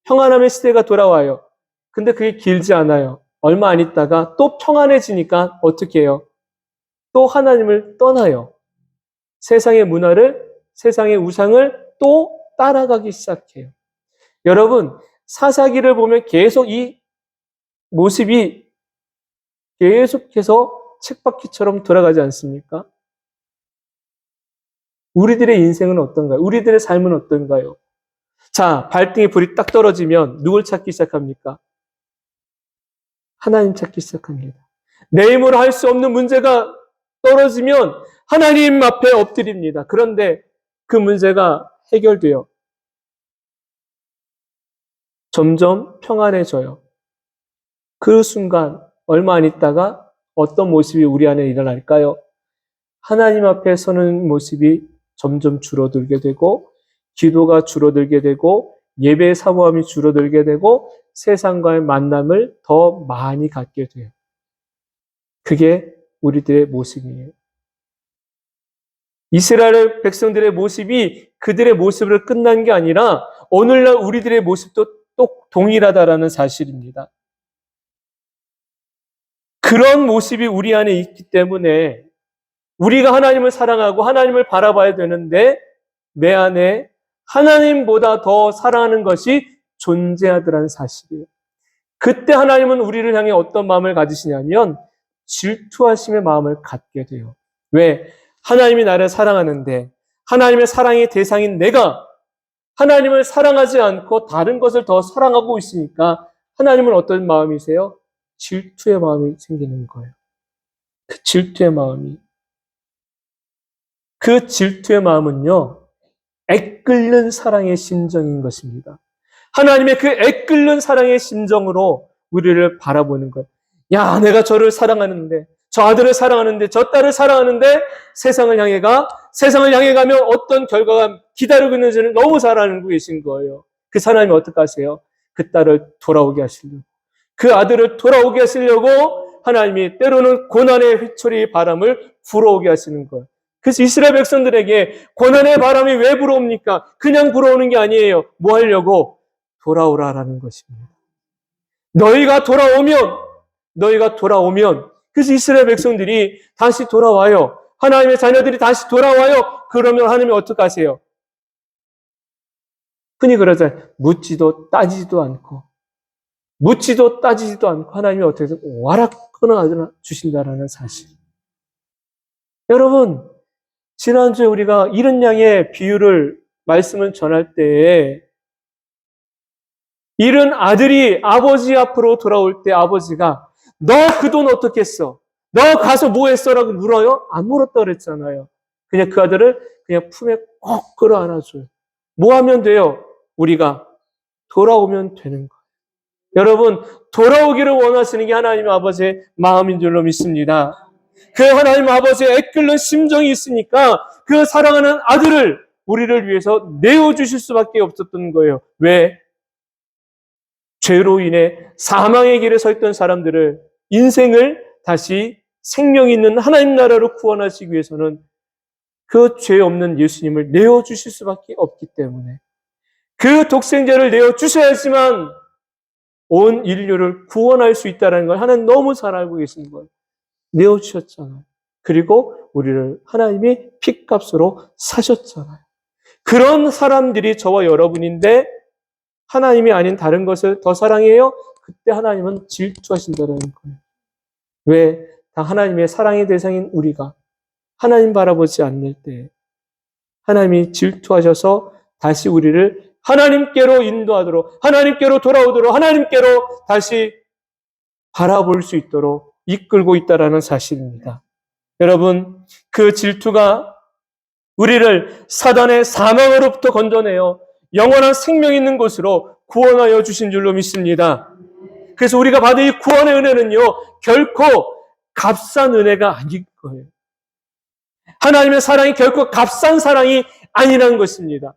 평안함의 시대가 돌아와요. 근데 그게 길지 않아요. 얼마 안 있다가 또 평안해지니까 어떻게 해요? 또 하나님을 떠나요. 세상의 문화를, 세상의 우상을 또 따라가기 시작해요. 여러분, 사사기를 보면 계속 이 모습이 계속해서 쳇바퀴처럼 돌아가지 않습니까? 우리들의 인생은 어떤가요? 우리들의 삶은 어떤가요? 자, 발등에 불이 딱 떨어지면 누굴 찾기 시작합니까? 하나님 찾기 시작합니다. 내 힘으로 할 수 없는 문제가 떨어지면 하나님 앞에 엎드립니다. 그런데 그 문제가 해결돼요. 점점 평안해져요. 그 순간 얼마 안 있다가 어떤 모습이 우리 안에 일어날까요? 하나님 앞에 서는 모습이 점점 줄어들게 되고 기도가 줄어들게 되고 예배의 사모함이 줄어들게 되고 세상과의 만남을 더 많이 갖게 돼요. 그게 우리들의 모습이에요. 이스라엘 백성들의 모습이 그들의 모습으로 끝난 게 아니라 오늘날 우리들의 모습도 또 동일하다라는 사실입니다. 그런 모습이 우리 안에 있기 때문에 우리가 하나님을 사랑하고 하나님을 바라봐야 되는데 내 안에 하나님보다 더 사랑하는 것이 존재하더라는 사실이에요. 그때 하나님은 우리를 향해 어떤 마음을 가지시냐면 질투하심의 마음을 갖게 돼요. 왜? 하나님이 나를 사랑하는데 하나님의 사랑의 대상인 내가 하나님을 사랑하지 않고 다른 것을 더 사랑하고 있으니까 하나님은 어떤 마음이세요? 질투의 마음이 생기는 거예요. 그 질투의 마음이. 그 질투의 마음은요, 애끓는 사랑의 심정인 것입니다. 하나님의 그 애끓는 사랑의 심정으로 우리를 바라보는 것. 야, 내가 저를 사랑하는데, 저 아들을 사랑하는데, 저 딸을 사랑하는데 세상을 향해 가, 세상을 향해 가면 어떤 결과가 기다리고 있는지를 너무 잘 알고 계신 거예요. 그 하나님이 어떻게 하세요? 그 딸을 돌아오게 하시려고. 그 아들을 돌아오게 하시려고 하나님이 때로는 고난의 휘철이 바람을 불어오게 하시는 거예요. 그래서 이스라엘 백성들에게 고난의 바람이 왜 불어옵니까? 그냥 불어오는 게 아니에요. 뭐 하려고? 돌아오라라는 것입니다. 너희가 돌아오면, 그래서 이스라엘 백성들이 다시 돌아와요. 하나님의 자녀들이 다시 돌아와요. 그러면 하나님이 어떻게 하세요? 흔히 그러잖아요. 묻지도 따지지도 않고 하나님이 어떻게 해서 와락 끊어 주신다라는 사실. 여러분, 지난주에 우리가 이른 양의 비유를 말씀을 전할 때에 이른 아들이 아버지 앞으로 돌아올 때 아버지가 너 그 돈 어떻게 했어? 너 가서 뭐 했어? 라고 물어요? 안 물었다 그랬잖아요. 그냥 그 아들을 그냥 품에 꼭 끌어 안아줘요. 뭐 하면 돼요? 우리가 돌아오면 되는 거예요. 여러분, 돌아오기를 원하시는 게 하나님 아버지의 마음인 줄로 믿습니다. 그 하나님 아버지의 애끓는 심정이 있으니까 그 사랑하는 아들을 우리를 위해서 내어주실 수밖에 없었던 거예요. 왜? 죄로 인해 사망의 길에 서 있던 사람들을 인생을 다시 생명 있는 하나님 나라로 구원하시기 위해서는 그 죄 없는 예수님을 내어주실 수밖에 없기 때문에 그 독생자를 내어 주셔야지만 온 인류를 구원할 수 있다는 걸 하나님 너무 잘 알고 계신 거예요. 내어 주셨잖아요. 그리고 우리를 하나님이 핏값으로 사셨잖아요. 그런 사람들이 저와 여러분인데 하나님이 아닌 다른 것을 더 사랑해요? 그때 하나님은 질투하신다는 거예요. 왜? 다 하나님의 사랑의 대상인 우리가 하나님 바라보지 않을 때 하나님이 질투하셔서 다시 우리를 하나님께로 인도하도록, 하나님께로 돌아오도록, 하나님께로 다시 바라볼 수 있도록 이끌고 있다는 사실입니다. 여러분, 그 질투가 우리를 사단의 사망으로부터 건져내어 영원한 생명 있는 곳으로 구원하여 주신 줄로 믿습니다. 그래서 우리가 받은 이 구원의 은혜는요, 결코 값싼 은혜가 아닐 거예요. 하나님의 사랑이 결코 값싼 사랑이 아니라는 것입니다.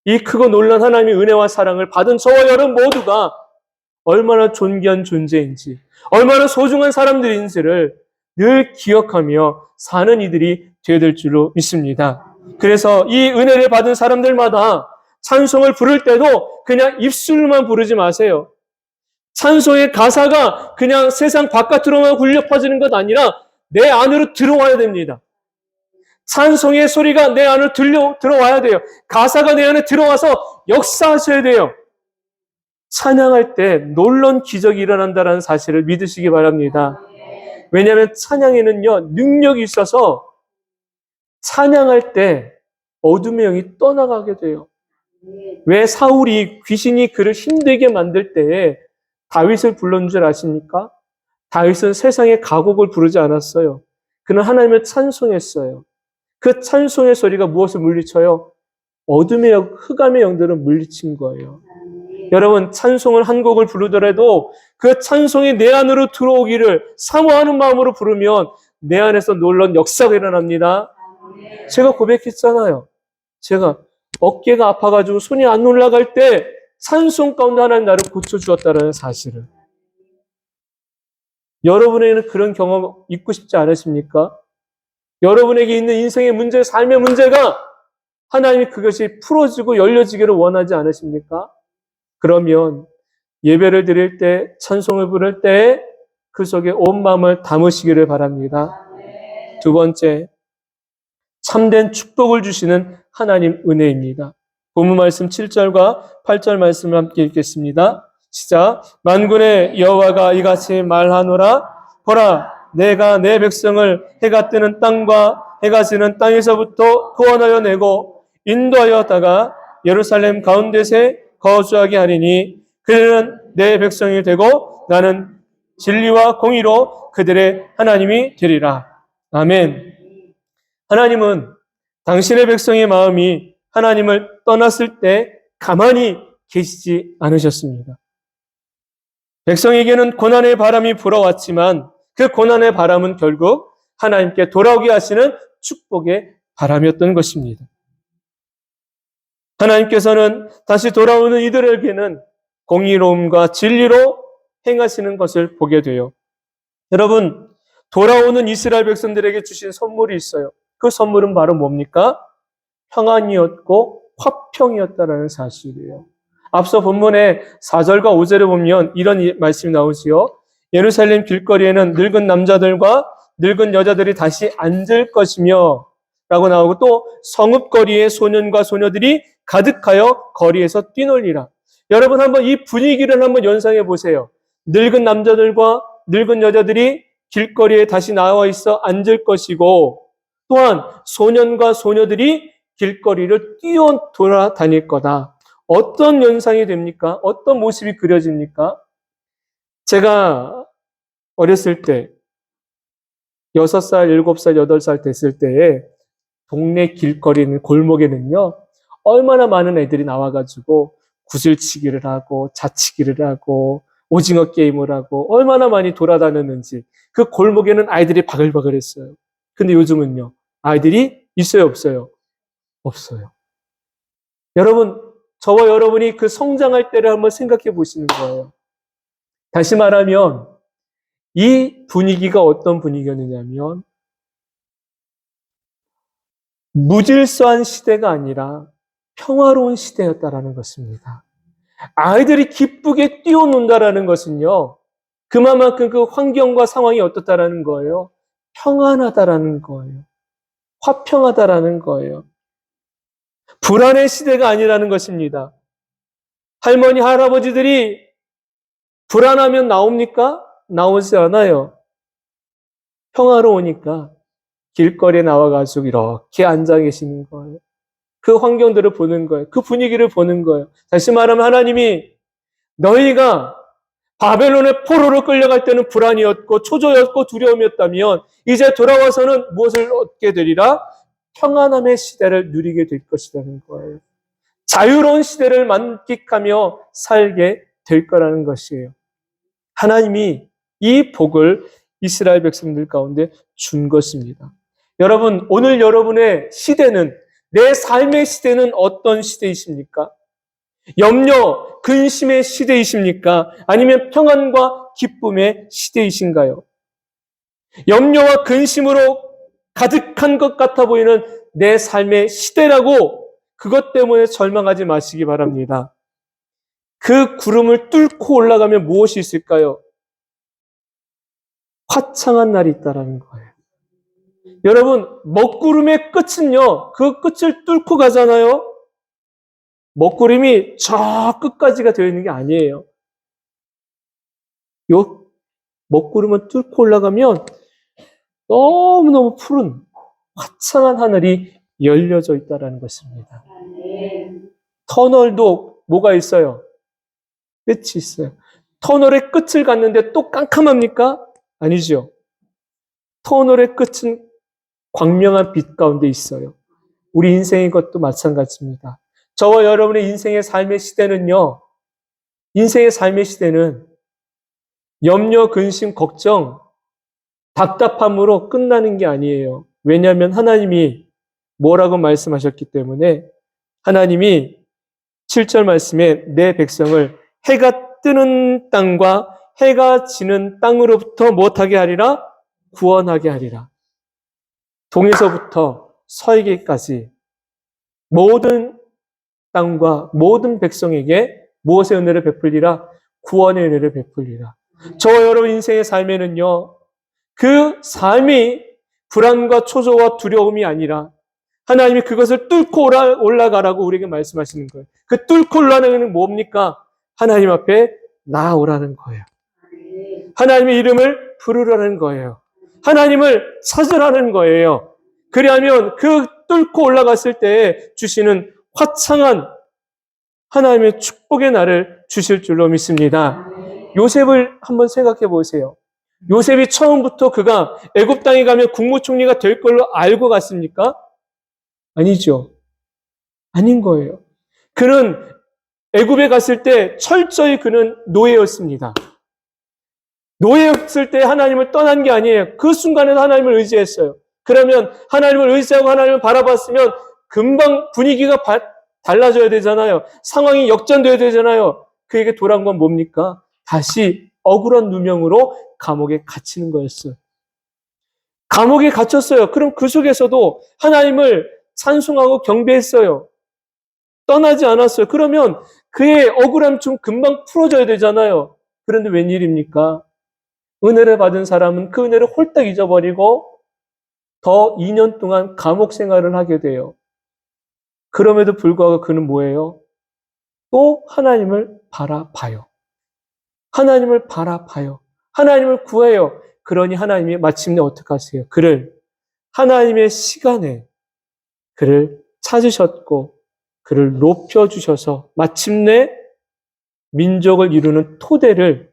이 크고 놀란 하나님의 은혜와 사랑을 받은 저와 여러분 모두가 얼마나 존귀한 존재인지, 얼마나 소중한 사람들인지를 늘 기억하며 사는 이들이 되어야 될 줄로 믿습니다. 그래서 이 은혜를 받은 사람들마다 찬송을 부를 때도 그냥 입술로만 부르지 마세요. 찬송의 가사가 그냥 세상 바깥으로만 굴려 퍼지는 것 아니라 내 안으로 들어와야 됩니다. 찬송의 소리가 내 안으로 들어와야 돼요. 가사가 내 안에 들어와서 역사하셔야 돼요. 찬양할 때 놀라운 기적이 일어난다는 사실을 믿으시기 바랍니다. 왜냐하면 찬양에는요, 능력이 있어서 찬양할 때 어둠의 영이 떠나가게 돼요. 왜 사울이 귀신이 그를 힘들게 만들 때에 다윗을 불러준 줄 아십니까? 다윗은 세상의 가곡을 부르지 않았어요. 그는 하나님을 찬송했어요. 그 찬송의 소리가 무엇을 물리쳐요? 어둠의 영, 흑암의 영들을 물리친 거예요. 여러분, 찬송을 한 곡을 부르더라도 그 찬송이 내 안으로 들어오기를 사모하는 마음으로 부르면 내 안에서 놀라운 역사가 일어납니다. 제가 고백했잖아요. 제가 어깨가 아파가지고 손이 안 올라갈 때 찬송 가운데 하나님 나를 고쳐주었다는 사실을. 여러분에게는 그런 경험 있고 싶지 않으십니까? 여러분에게 있는 인생의 문제, 삶의 문제가 하나님이 그것이 풀어지고 열려지기를 원하지 않으십니까? 그러면 예배를 드릴 때, 찬송을 부를 때 그 속에 온 마음을 담으시기를 바랍니다. 두 번째, 참된 축복을 주시는 하나님 은혜입니다. 본문 말씀 7절과 8절 말씀을 함께 읽겠습니다. 시작. 만군의 여호와가 이같이 말하노라. 보라, 내가 내 백성을 해가 뜨는 땅과 해가 지는 땅에서부터 구원하여 내고 인도하였다가 예루살렘 가운데세 거주하게 하리니 그들은 내 백성이 되고 나는 진리와 공의로 그들의 하나님이 되리라. 아멘. 하나님은 당신의 백성의 마음이 하나님을 떠났을 때 가만히 계시지 않으셨습니다. 백성에게는 고난의 바람이 불어왔지만 그 고난의 바람은 결국 하나님께 돌아오게 하시는 축복의 바람이었던 것입니다. 하나님께서는 다시 돌아오는 이들에게는 공의로움과 진리로 행하시는 것을 보게 돼요. 여러분, 돌아오는 이스라엘 백성들에게 주신 선물이 있어요. 그 선물은 바로 뭡니까? 평안이었고 화평이었다는 사실이에요. 앞서 본문의 4절과 5절에 보면 이런 말씀이 나오지요. 예루살렘 길거리에는 늙은 남자들과 늙은 여자들이 다시 앉을 것이며 라고 나오고 또 성읍거리에 소년과 소녀들이 가득하여 거리에서 뛰놀리라. 여러분 한번 이 분위기를 한번 연상해 보세요. 늙은 남자들과 늙은 여자들이 길거리에 다시 나와 있어 앉을 것이고 또한 소년과 소녀들이 길거리를 뛰어 돌아다닐 거다. 어떤 연상이 됩니까? 어떤 모습이 그려집니까? 제가 어렸을 때 6살, 7살, 8살 됐을 때에 동네 길거리는 골목에는요. 얼마나 많은 애들이 나와가지고 구슬치기를 하고 자치기를 하고 오징어 게임을 하고 얼마나 많이 돌아다녔는지 그 골목에는 아이들이 바글바글했어요. 근데 요즘은요. 아이들이 있어요, 없어요? 없어요. 여러분, 저와 여러분이 그 성장할 때를 한번 생각해 보시는 거예요. 다시 말하면 이 분위기가 어떤 분위기였느냐면 무질서한 시대가 아니라 평화로운 시대였다라는 것입니다. 아이들이 기쁘게 뛰어논다라는 것은요, 그만큼 그 환경과 상황이 어떻다라는 거예요? 평안하다라는 거예요. 화평하다라는 거예요. 불안의 시대가 아니라는 것입니다. 할머니, 할아버지들이 불안하면 나옵니까? 나오지 않아요. 평화로우니까 길거리에 나와가지고 이렇게 앉아 계시는 거예요. 그 환경들을 보는 거예요. 그 분위기를 보는 거예요. 다시 말하면 하나님이 너희가 바벨론의 포로로 끌려갈 때는 불안이었고 초조였고 두려움이었다면 이제 돌아와서는 무엇을 얻게 되리라? 평안함의 시대를 누리게 될 것이라는 거예요. 자유로운 시대를 만끽하며 살게 될 거라는 것이에요. 하나님이 이 복을 이스라엘 백성들 가운데 준 것입니다. 여러분, 오늘 여러분의 시대는, 내 삶의 시대는 어떤 시대이십니까? 염려, 근심의 시대이십니까? 아니면 평안과 기쁨의 시대이신가요? 염려와 근심으로 가득한 것 같아 보이는 내 삶의 시대라고 그것 때문에 절망하지 마시기 바랍니다. 그 구름을 뚫고 올라가면 무엇이 있을까요? 화창한 날이 있다라는 거예요. 여러분, 먹구름의 끝은요, 그 끝을 뚫고 가잖아요? 먹구름이 저 끝까지가 되어 있는 게 아니에요. 요 먹구름을 뚫고 올라가면 너무너무 푸른 화창한 하늘이 열려져 있다는 것입니다. 터널도 뭐가 있어요? 끝이 있어요. 터널의 끝을 갔는데 또 깜깜합니까? 아니죠. 터널의 끝은 광명한 빛 가운데 있어요. 우리 인생의 것도 마찬가지입니다. 저와 여러분의 인생의 삶의 시대는요, 인생의 삶의 시대는 염려, 근심, 걱정, 답답함으로 끝나는 게 아니에요. 왜냐하면 하나님이 뭐라고 말씀하셨기 때문에, 하나님이 7절 말씀에 내 백성을 해가 뜨는 땅과 해가 지는 땅으로부터 무엇하게 하리라? 구원하게 하리라. 동에서부터 서에게까지 모든 땅과 모든 백성에게 무엇의 은혜를 베풀리라? 구원의 은혜를 베풀리라. 저와 여러분 인생의 삶에는요, 그 삶이 불안과 초조와 두려움이 아니라 하나님이 그것을 뚫고 올라가라고 우리에게 말씀하시는 거예요. 그 뚫고 올라가는 건 뭡니까? 하나님 앞에 나아오라는 거예요. 하나님의 이름을 부르라는 거예요. 하나님을 찾으라는 거예요. 그리하면 그 뚫고 올라갔을 때 주시는 화창한 하나님의 축복의 날을 주실 줄로 믿습니다. 요셉을 한번 생각해 보세요. 요셉이 처음부터 그가 애굽 땅에 가면 국무총리가 될 걸로 알고 갔습니까? 아니죠. 아닌 거예요. 그는 애굽에 갔을 때 철저히 그는 노예였습니다. 노예였을 때 하나님을 떠난 게 아니에요. 그 순간에는 하나님을 의지했어요. 그러면 하나님을 의지하고 하나님을 바라봤으면 금방 분위기가 달라져야 되잖아요. 상황이 역전돼야 되잖아요. 그에게 돌아온 건 뭡니까? 다시 억울한 누명으로 감옥에 갇히는 거였어요. 감옥에 갇혔어요. 그럼 그 속에서도 하나님을 찬송하고 경배했어요. 떠나지 않았어요. 그러면 그의 억울함 좀 금방 풀어져야 되잖아요. 그런데 웬일입니까? 은혜를 받은 사람은 그 은혜를 홀딱 잊어버리고 더 2년 동안 감옥 생활을 하게 돼요. 그럼에도 불구하고 그는 뭐예요? 또 하나님을 바라봐요. 하나님을 바라봐요. 하나님을 구해요. 그러니 하나님이 마침내 어떻게 하세요? 그를 하나님의 시간에 그를 찾으셨고 그를 높여주셔서 마침내 민족을 이루는 토대를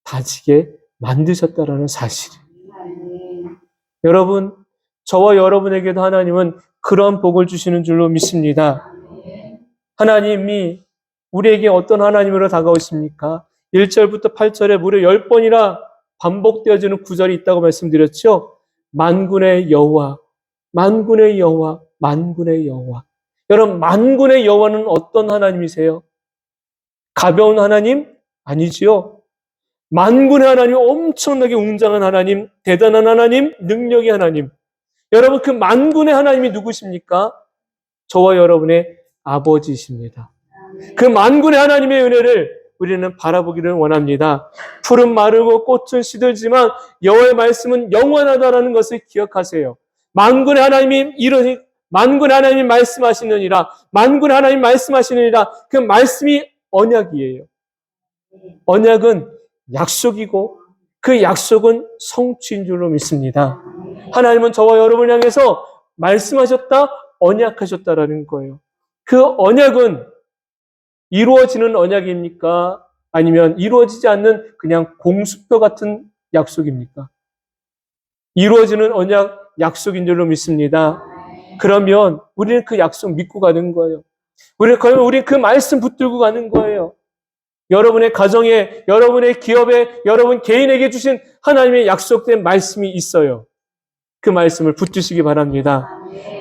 다지게 만드셨다라는 사실. 여러분, 저와 여러분에게도 하나님은 그런 복을 주시는 줄로 믿습니다. 하나님이 우리에게 어떤 하나님으로 다가오십니까? 1절부터 8절에 무려 10번이나 반복되어지는 구절이 있다고 말씀드렸죠? 만군의 여호와, 만군의 여호와, 만군의 여호와. 여러분, 만군의 여호와는 어떤 하나님이세요? 가벼운 하나님? 아니지요. 만군의 하나님, 엄청나게 웅장한 하나님, 대단한 하나님, 능력의 하나님. 여러분, 그 만군의 하나님이 누구십니까? 저와 여러분의 아버지십니다. 그 만군의 하나님의 은혜를 우리는 바라보기를 원합니다. 풀은 마르고 꽃은 시들지만 여호와의 말씀은 영원하다라는 것을 기억하세요. 만군의 하나님이 이러니 만군의 하나님이 말씀하시느니라. 만군의 하나님 말씀하시느니라. 그 말씀이 언약이에요. 언약은 약속이고 그 약속은 성취인 줄로 믿습니다. 하나님은 저와 여러분을 향해서 말씀하셨다, 언약하셨다라는 거예요. 그 언약은 이루어지는 언약입니까? 아니면 이루어지지 않는 그냥 공수표 같은 약속입니까? 이루어지는 언약, 약속인 줄로 믿습니다. 그러면 우리는 그 약속 믿고 가는 거예요. 우리는 그 말씀 붙들고 가는 거예요. 여러분의 가정에, 여러분의 기업에, 여러분 개인에게 주신 하나님의 약속된 말씀이 있어요. 그 말씀을 붙드시기 바랍니다.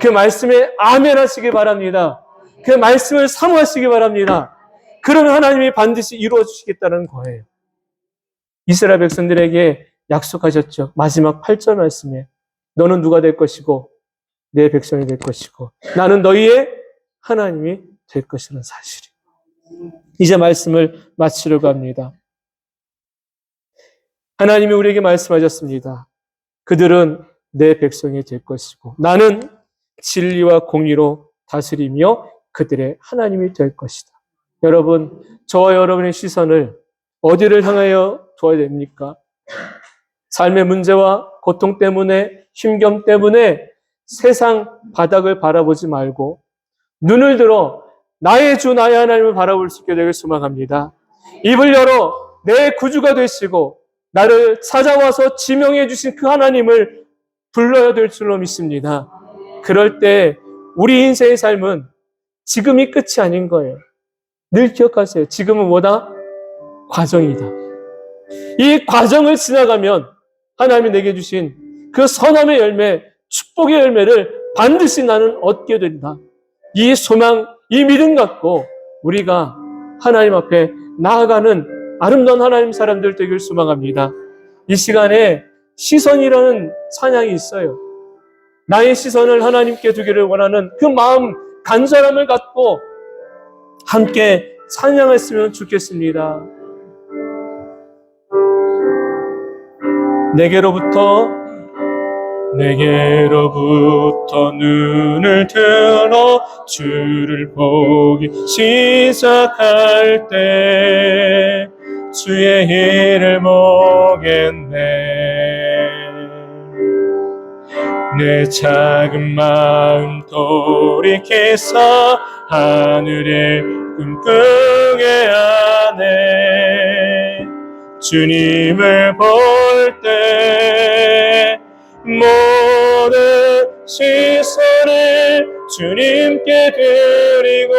그 말씀에 아멘 하시기 바랍니다. 그 말씀을 사모하시기 바랍니다. 그러면 하나님이 반드시 이루어 주시겠다는 거예요. 이스라엘 백성들에게 약속하셨죠. 마지막 8절 말씀에 너는 누가 될 것이고 내 백성이 될 것이고 나는 너희의 하나님이 될 것이라는 사실이. 이제 말씀을 마치려고 합니다. 하나님이 우리에게 말씀하셨습니다. 그들은 내 백성이 될 것이고 나는 진리와 공의로 다스리며 그들의 하나님이 될 것이다. 여러분, 저와 여러분의 시선을 어디를 향하여 두어야 됩니까? 삶의 문제와 고통 때문에, 힘겨움 때문에 세상 바닥을 바라보지 말고 눈을 들어 나의 주 나의 하나님을 바라볼 수 있게 되길 소망합니다. 입을 열어 내 구주가 되시고 나를 찾아와서 지명해 주신 그 하나님을 불러야 될 줄로 믿습니다. 그럴 때 우리 인생의 삶은 지금이 끝이 아닌 거예요. 늘 기억하세요. 지금은 뭐다? 과정이다. 이 과정을 지나가면 하나님이 내게 주신 그 선함의 열매, 축복의 열매를 반드시 나는 얻게 된다. 이 소망, 이 믿음 갖고 우리가 하나님 앞에 나아가는 아름다운 하나님 사람들 되길 소망합니다. 이 시간에 시선이라는 찬양이 있어요. 나의 시선을 하나님께 두기를 원하는 그 마음, 간절함을 갖고 함께 찬양했으면 좋겠습니다. 내게로부터 눈을 들어 주를 보기 시작할 때 주의 일을 보겠네. 내 작은 마음 돌이켜서 하늘의 꿈꾸게 하네. 주님을 볼 때 모든 시선을 주님께 드리고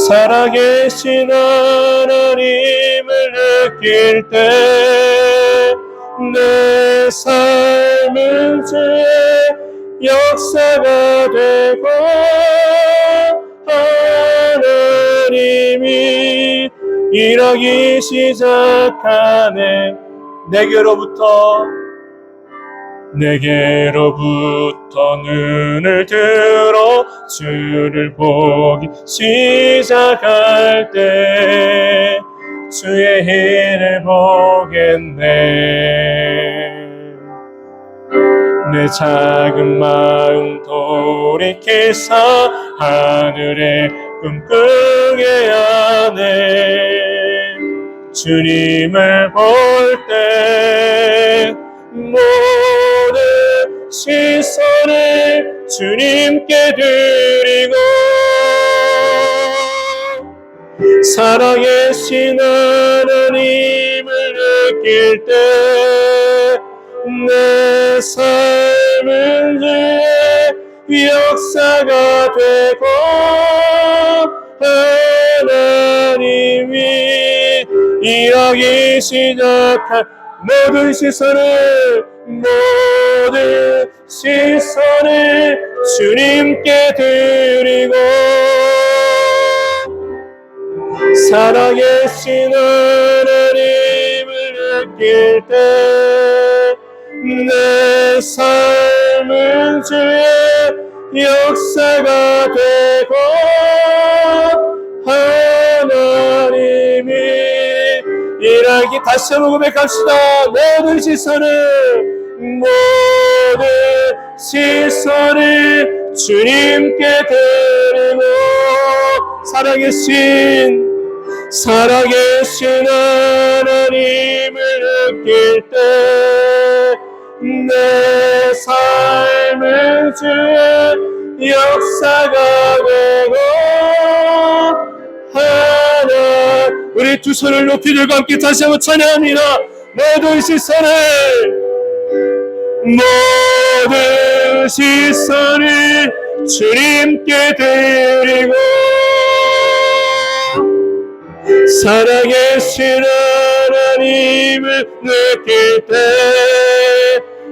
살아계신 하나님을 느낄 때 내 삶은 주의 역사가 되고 하나님이 일하기 시작하네. 내게로부터 눈을 들어 주를 보기 시작할 때 주의 일을 보겠네. 내 작은 마음 돌이켜서 하늘의 꿈꾸게 하네. 주님을 볼 때 모든 시선을 주님께 드리고 살아계신 하나님을 느낄 때 내 삶은 주의 역사가 되고 하나님이 일하기 시작한 모든 시선을 주님께 드리고 살아계신 하나님을 느낄 때 내 삶은 주의 역사가 되고 하나님이 일하기. 다시 한번 고백합시다. 모든 시선을 주님께 드리고 살아계신 하나님을 느낄 때 내 삶은 주의 역사가 되고 우리 두 손을 높이 들고 함께 다시 한번 찬양합니다. 모든 시선을 주님께 드리고 살아계신 하나님을 느낄 때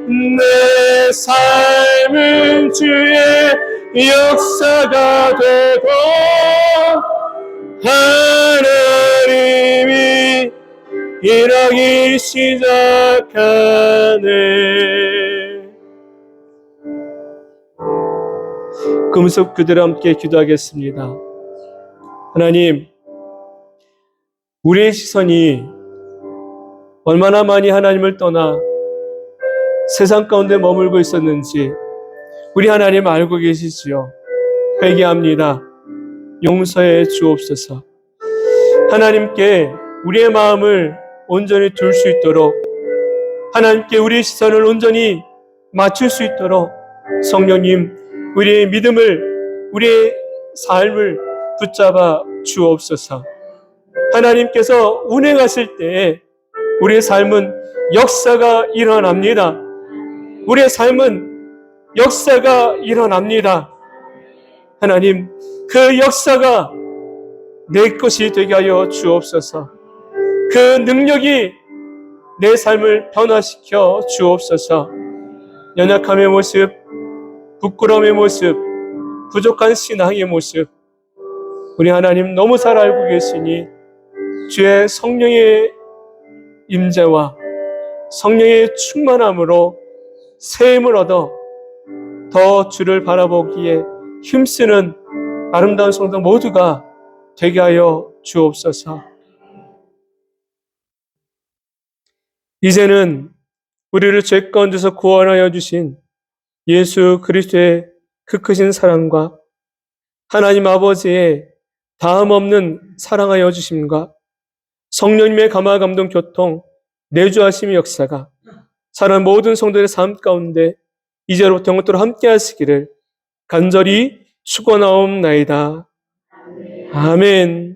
내 삶은 주의 역사가 되고 하나님이 일하기 시작하네. 금속 그대로 함께 기도하겠습니다. 하나님, 우리의 시선이 얼마나 많이 하나님을 떠나 세상 가운데 머물고 있었는지 우리 하나님 알고 계시지요. 회개합니다. 용서해 주옵소서. 하나님께 우리의 마음을 온전히 둘 수 있도록, 하나님께 우리의 시선을 온전히 맞출 수 있도록 성령님, 우리의 믿음을, 우리의 삶을 붙잡아 주옵소서. 하나님께서 운행하실 때에 우리의 삶은 역사가 일어납니다. 우리의 삶은 역사가 일어납니다. 하나님, 그 역사가 내 것이 되게 하여 주옵소서. 그 능력이 내 삶을 변화시켜 주옵소서. 연약함의 모습, 부끄러움의 모습, 부족한 신앙의 모습, 우리 하나님 너무 잘 알고 계시니 주의 성령의 임재와 성령의 충만함으로 세임을 얻어 더 주를 바라보기에 힘쓰는 아름다운 성도 모두가 되게 하여 주옵소서. 이제는 우리를 죄 가운데서 구원하여 주신 예수 그리스도의 그 크신 사랑과 하나님 아버지의 다음 없는 사랑하여 주심과 성령님의 감화 감동 교통 내주하심의 역사가 사랑 모든 성도들의 삶 가운데 이제로부터 영원토록 함께 하시기를 간절히 축원하옵나이다. 아멘.